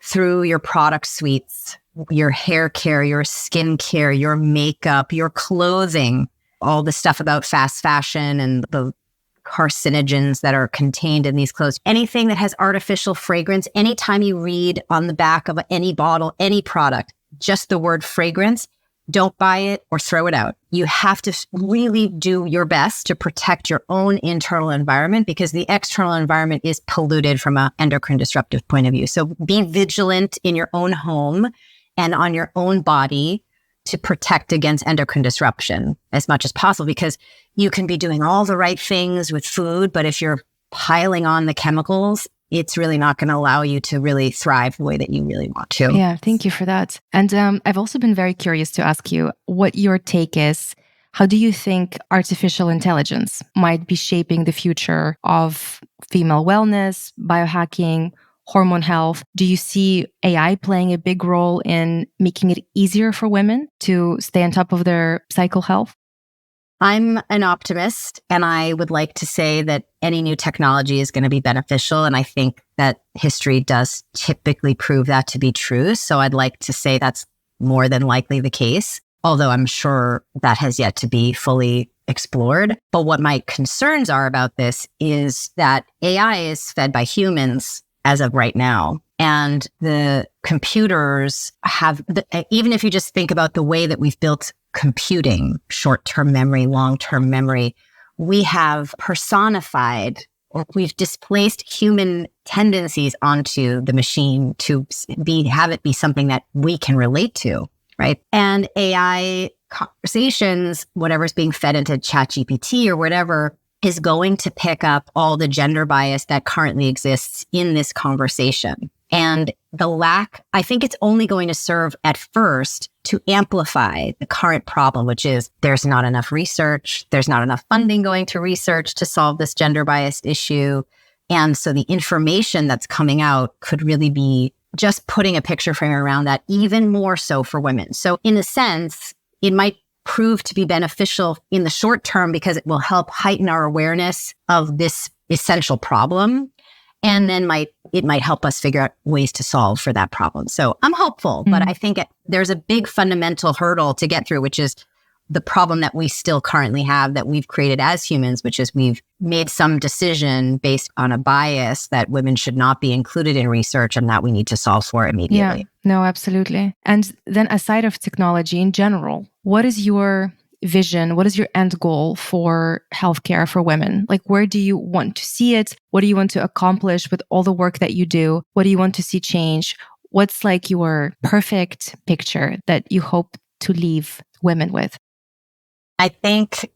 through your product suites, your hair care, your skin care, your makeup, your clothing, all the stuff about fast fashion and the carcinogens that are contained in these clothes. Anything that has artificial fragrance, anytime you read on the back of any bottle, any product, just the word fragrance, don't buy it or throw it out. You have to really do your best to protect your own internal environment, because the external environment is polluted from an endocrine disruptive point of view. So be vigilant in your own home and on your own body to protect against endocrine disruption as much as possible, because you can be doing all the right things with food, but if you're piling on the chemicals, it's really not going to allow you to really thrive the way that you really want to. Yeah, thank you for that. And I've also been very curious to ask you what your take is. How do you think artificial intelligence might be shaping the future of female wellness, biohacking, hormone health? Do you see AI playing a big role in making it easier for women to stay on top of their cycle health? I'm an optimist, and I would like to say that any new technology is going to be beneficial. And I think that history does typically prove that to be true. So I'd like to say that's more than likely the case, although I'm sure that has yet to be fully explored. But what my concerns are about this is that AI is fed by humans as of right now. And the computers have, even if you just think about the way that we've built computing, short-term memory, long-term memory, we have personified, or we've displaced human tendencies onto the machine to have it be something that we can relate to, right? And AI conversations, whatever's being fed into ChatGPT or whatever, is going to pick up all the gender bias that currently exists in this conversation. And I think it's only going to serve at first to amplify the current problem, which is there's not enough research, there's not enough funding going to research to solve this gender biased issue. And so the information that's coming out could really be just putting a picture frame around that, even more so for women. So in a sense, it might prove to be beneficial in the short term because it will help heighten our awareness of this essential problem. And then it might help us figure out ways to solve for that problem. So I'm hopeful, but I think there's a big fundamental hurdle to get through, which is the problem that we still currently have that we've created as humans, which is we've made some decision based on a bias that women should not be included in research and that we need to solve for immediately. Yeah, no, absolutely. And then aside of technology in general, what is your vision? What is your end goal for healthcare for women? Like, where do you want to see it? What do you want to accomplish with all the work that you do? What do you want to see change? What's like your perfect picture that you hope to leave women with? I think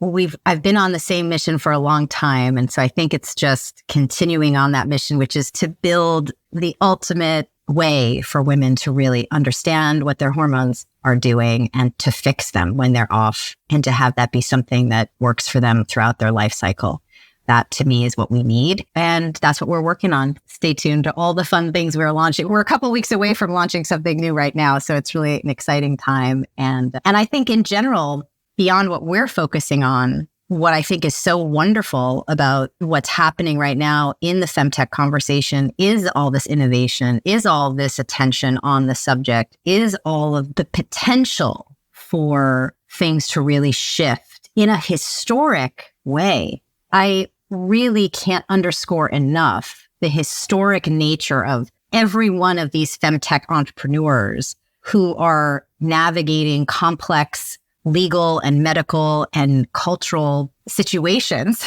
I've been on the same mission for a long time. And so I think it's just continuing on that mission, which is to build the ultimate way for women to really understand what their hormones are doing and to fix them when they're off, and to have that be something that works for them throughout their life cycle. That to me is what we need. And that's what we're working on. Stay tuned to all the fun things we're launching. We're a couple of weeks away from launching something new right now. So it's really an exciting time. And I think in general, beyond what we're focusing on, what I think is so wonderful about what's happening right now in the femtech conversation is all this innovation, is all this attention on the subject, is all of the potential for things to really shift in a historic way. I really can't underscore enough the historic nature of every one of these femtech entrepreneurs who are navigating complex legal and medical and cultural situations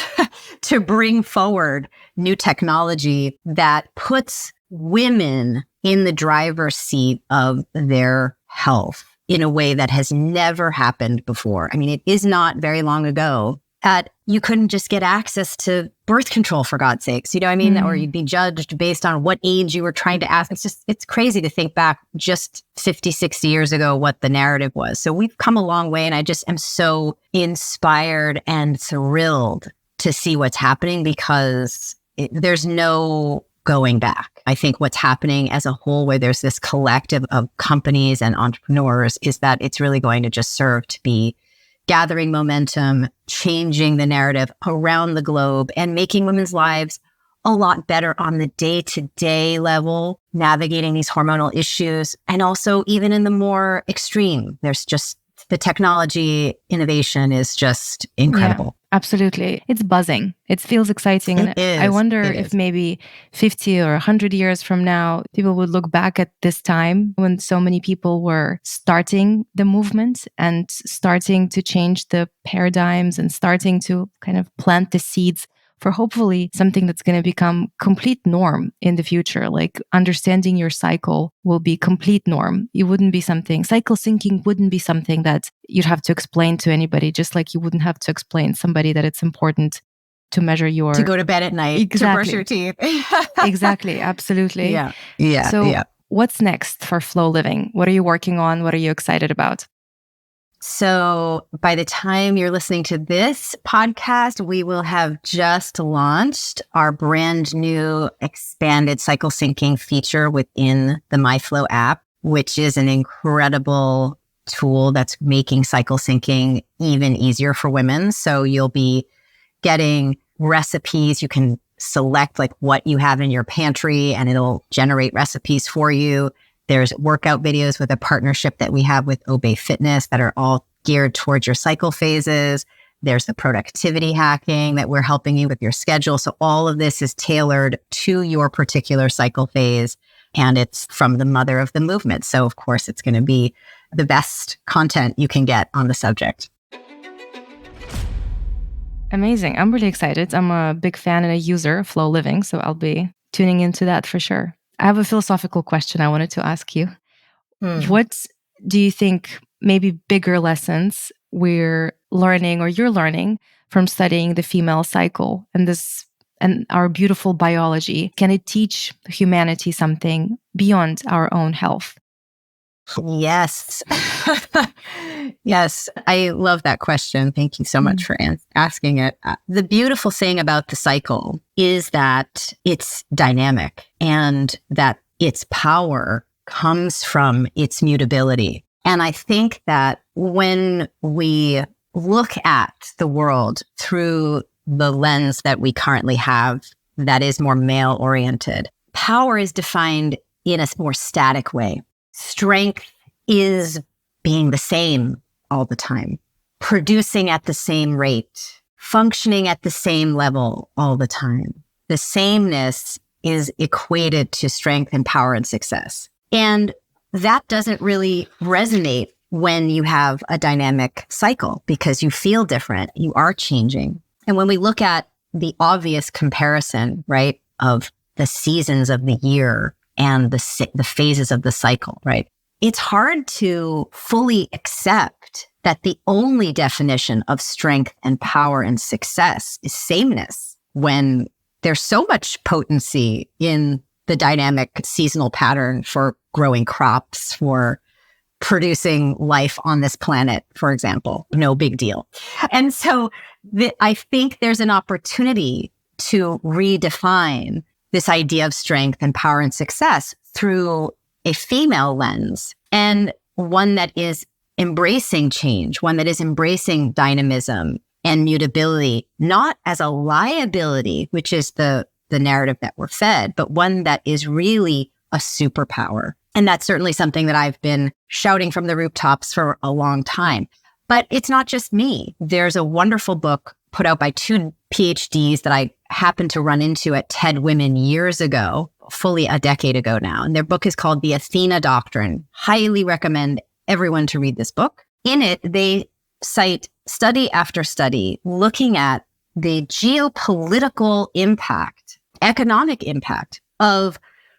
to bring forward new technology that puts women in the driver's seat of their health in a way that has never happened before. I mean, it is not very long ago at you couldn't just get access to birth control, for God's sakes, you know what I mean? Or you'd be judged based on what age you were trying to ask. It's crazy to think back just 50, 60 years ago, what the narrative was. So we've come a long way, and I just am so inspired and thrilled to see what's happening, because there's no going back. I think what's happening as a whole, where there's this collective of companies and entrepreneurs, is that it's really going to just serve to be gathering momentum, changing the narrative around the globe, and making women's lives a lot better on the day-to-day level, navigating these hormonal issues. And also even in the more extreme, there's just the technology innovation is just incredible. Yeah, absolutely. It's buzzing. It feels exciting. It is. I wonder if maybe 50 or 100 years from now, people would look back at this time when so many people were starting the movement and starting to change the paradigms and starting to kind of plant the seeds for hopefully something that's going to become complete norm in the future. Like understanding your cycle will be complete norm. It wouldn't be something, cycle syncing wouldn't be something that you'd have to explain to anybody, just like you wouldn't have to explain somebody that it's important to measure your... To go to bed at night, exactly. To brush your teeth. Exactly, absolutely. Yeah. So what's next for Flo Living? What are you working on? What are you excited about? So by the time you're listening to this podcast, we will have just launched our brand new expanded cycle syncing feature within the MyFlo app, which is an incredible tool that's making cycle syncing even easier for women. So you'll be getting recipes. You can select like what you have in your pantry, and it'll generate recipes for you. There's workout videos with a partnership that we have with Obey Fitness that are all geared towards your cycle phases. There's the productivity hacking that we're helping you with your schedule. So all of this is tailored to your particular cycle phase, and it's from the mother of the movement. So of course, it's going to be the best content you can get on the subject. Amazing. I'm really excited. I'm a big fan and a user of Flo Living, so I'll be tuning into that for sure. I have a philosophical question I wanted to ask you. What do you think maybe bigger lessons we're learning or you're learning from studying the female cycle and our beautiful biology? Can it teach humanity something beyond our own health? Yes. Yes. I love that question. Thank you so much for asking it. The beautiful thing about the cycle is that it's dynamic and that its power comes from its mutability. And I think that when we look at the world through the lens that we currently have, that is more male oriented, power is defined in a more static way. Strength is being the same all the time, producing at the same rate, functioning at the same level all the time. The sameness is equated to strength and power and success. And that doesn't really resonate when you have a dynamic cycle, because you feel different, you are changing. And when we look at the obvious comparison, right, of the seasons of the year and the phases of the cycle, right? It's hard to fully accept that the only definition of strength and power and success is sameness, when there's so much potency in the dynamic seasonal pattern for growing crops, for producing life on this planet, for example. No big deal. And so I think there's an opportunity to redefine this idea of strength and power and success through a female lens, and one that is embracing change, one that is embracing dynamism and mutability, not as a liability, which is the narrative that we're fed, but one that is really a superpower. And that's certainly something that I've been shouting from the rooftops for a long time. But it's not just me. There's a wonderful book put out by two PhDs that I happened to run into at TED Women years ago, fully a decade ago now. And their book is called The Athena Doctrine. Highly recommend everyone to read this book. In it, they cite study after study looking at the geopolitical impact, economic impact of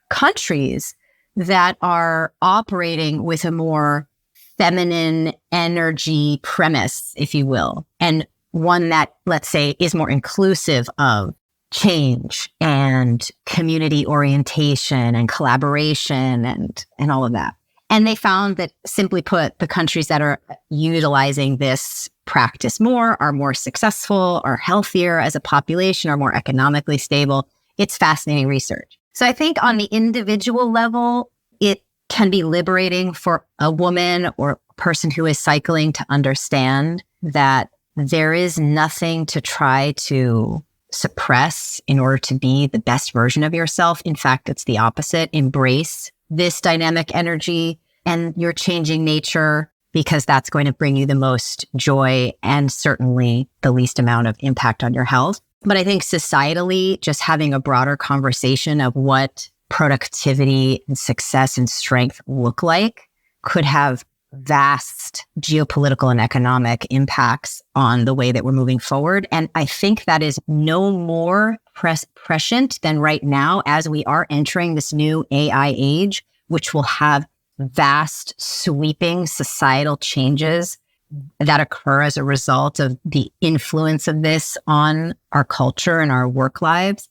countries that are operating with a more feminine energy premise, if you will, and one that, let's say, is more inclusive of change and community orientation and collaboration and all of that. And they found that, simply put, the countries that are utilizing this practice more are more successful, are healthier as a population, are more economically stable. It's fascinating research. So I think on the individual level, it can be liberating for a woman or a person who is cycling to understand that there is nothing to try to suppress in order to be the best version of yourself. In fact, it's the opposite. Embrace this dynamic energy and your changing nature, because that's going to bring you the most joy and certainly the least amount of impact on your health. But I think societally, just having a broader conversation of what productivity and success and strength look like could have vast geopolitical and economic impacts on the way that we're moving forward. And I think that is no more prescient than right now, as we are entering this new AI age, which will have vast, sweeping societal changes that occur as a result of the influence of this on our culture and our work lives,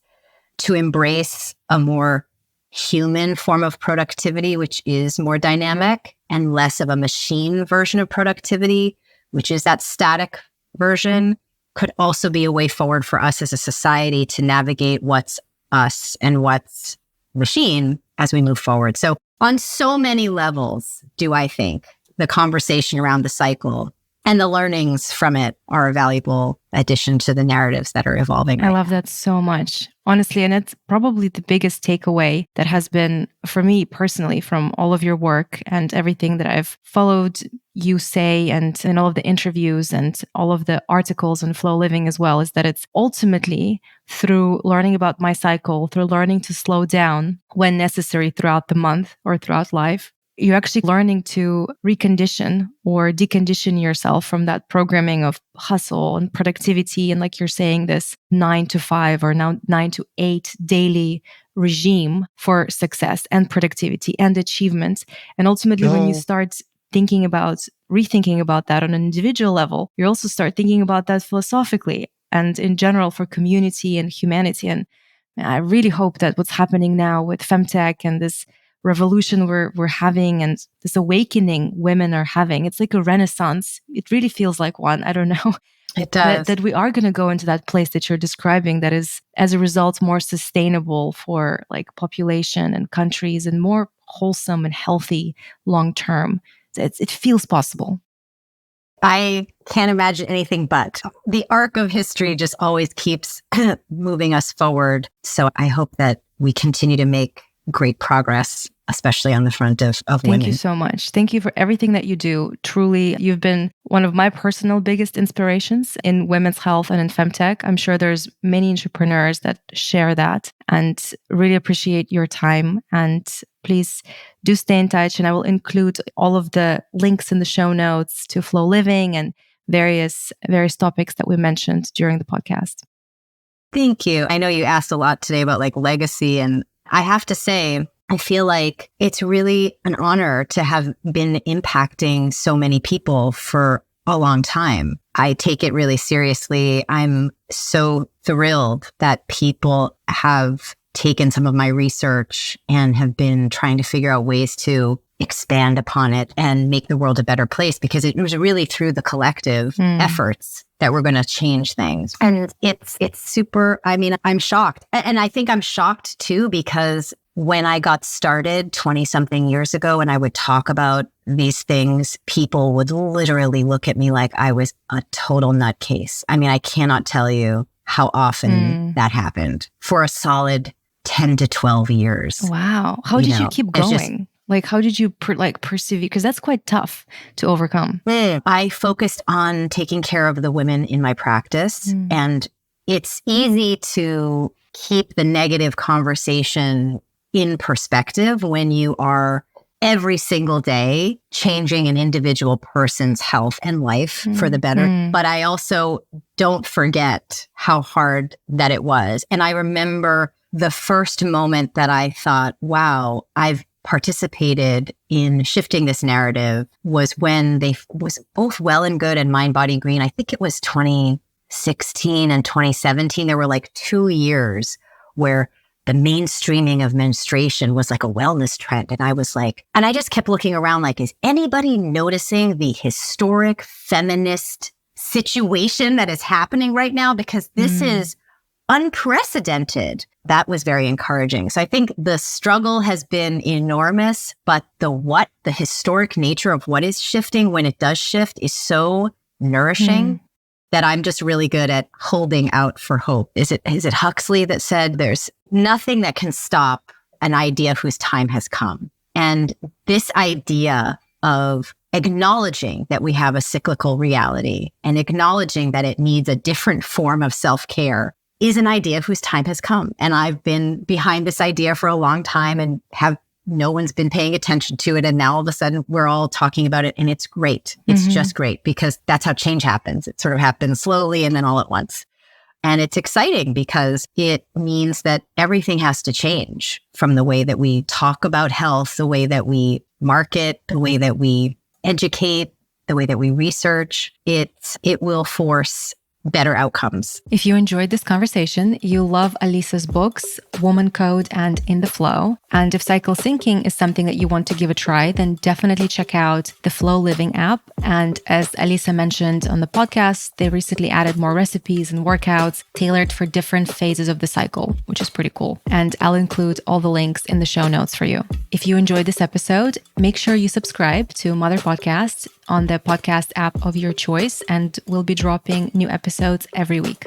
to embrace a more human form of productivity, which is more dynamic, and less of a machine version of productivity, which is that static version, could also be a way forward for us as a society to navigate what's us and what's machine as we move forward. So on so many levels, do I think the conversation around the cycle and the learnings from it are a valuable addition to the narratives that are evolving. I love that so much, honestly. And it's probably the biggest takeaway that has been, for me personally, from all of your work and everything that I've followed you say, and in all of the interviews and all of the articles on Flo Living as well, is that it's ultimately through learning about my cycle, through learning to slow down when necessary throughout the month or throughout life, you're actually learning to recondition or decondition yourself from that programming of hustle and productivity. And like you're saying, this 9 to 5 or now 9 to 8 daily regime for success and productivity and achievement. And ultimately, when you start rethinking about that on an individual level, you also start thinking about that philosophically and in general for community and humanity. And I really hope that what's happening now with femtech and this revolution we're having and this awakening women are having, it's like a renaissance. It really feels like one. I don't know. It does. That we are going to go into that place that you're describing that is, as a result, more sustainable for like population and countries and more wholesome and healthy long term. It feels possible. I can't imagine anything but. The arc of history just always keeps moving us forward. So I hope that we continue to make great progress, especially on the front of women. Thank you so much. Thank you for everything that you do. Truly, you've been one of my personal biggest inspirations in women's health and in femtech. I'm sure there's many entrepreneurs that share that, and really appreciate your time. And please do stay in touch. And I will include all of the links in the show notes to Flo Living and various topics that we mentioned during the podcast. Thank you. I know you asked a lot today about like legacy, and I have to say, I feel like it's really an honor to have been impacting so many people for a long time. I take it really seriously. I'm so thrilled that people have taken some of my research and have been trying to figure out ways to expand upon it and make the world a better place, because it was really through the collective efforts that we're going to change things. And it's super, I mean, I'm shocked. And I think I'm shocked too, because when I got started 20 something years ago and I would talk about these things, people would literally look at me like I was a total nutcase. I mean, I cannot tell you how often that happened for a solid 10 to 12 years. Wow. How did you keep going? Like, how did you persevere? Because that's quite tough to overcome. I focused on taking care of the women in my practice. And it's easy to keep the negative conversation in perspective when you are every single day changing an individual person's health and life for the better. But I also don't forget how hard that it was. And I remember the first moment that I thought, wow, I've participated in shifting this narrative was when they was both Well and Good and Mind Body Green. I think it was 20 2016 and 2017, there were like 2 years where the mainstreaming of menstruation was like a wellness trend. And I was like, and I just kept looking around like, is anybody noticing the historic feminist situation that is happening right now? Because this is unprecedented. That was very encouraging. So I think the struggle has been enormous, but the historic nature of what is shifting when it does shift is so nourishing that I'm just really good at holding out for hope. Is it Huxley that said there's nothing that can stop an idea whose time has come? And this idea of acknowledging that we have a cyclical reality and acknowledging that it needs a different form of self-care is an idea whose time has come. And I've been behind this idea for a long time and no one's been paying attention to it. And now all of a sudden we're all talking about it, and it's great. It's just great, because that's how change happens. It sort of happens slowly and then all at once. And it's exciting because it means that everything has to change, from the way that we talk about health, the way that we market, the way that we educate, the way that we research. It will force better outcomes. If you enjoyed this conversation, you'll love Alisa's books, Woman Code and In the Flow. And if cycle syncing is something that you want to give a try, then definitely check out the Flo Living app. And as Alisa mentioned on the podcast, they recently added more recipes and workouts tailored for different phases of the cycle, which is pretty cool. And I'll include all the links in the show notes for you. If you enjoyed this episode, make sure you subscribe to Mother Podcast on the podcast app of your choice, and we'll be dropping new episodes every week.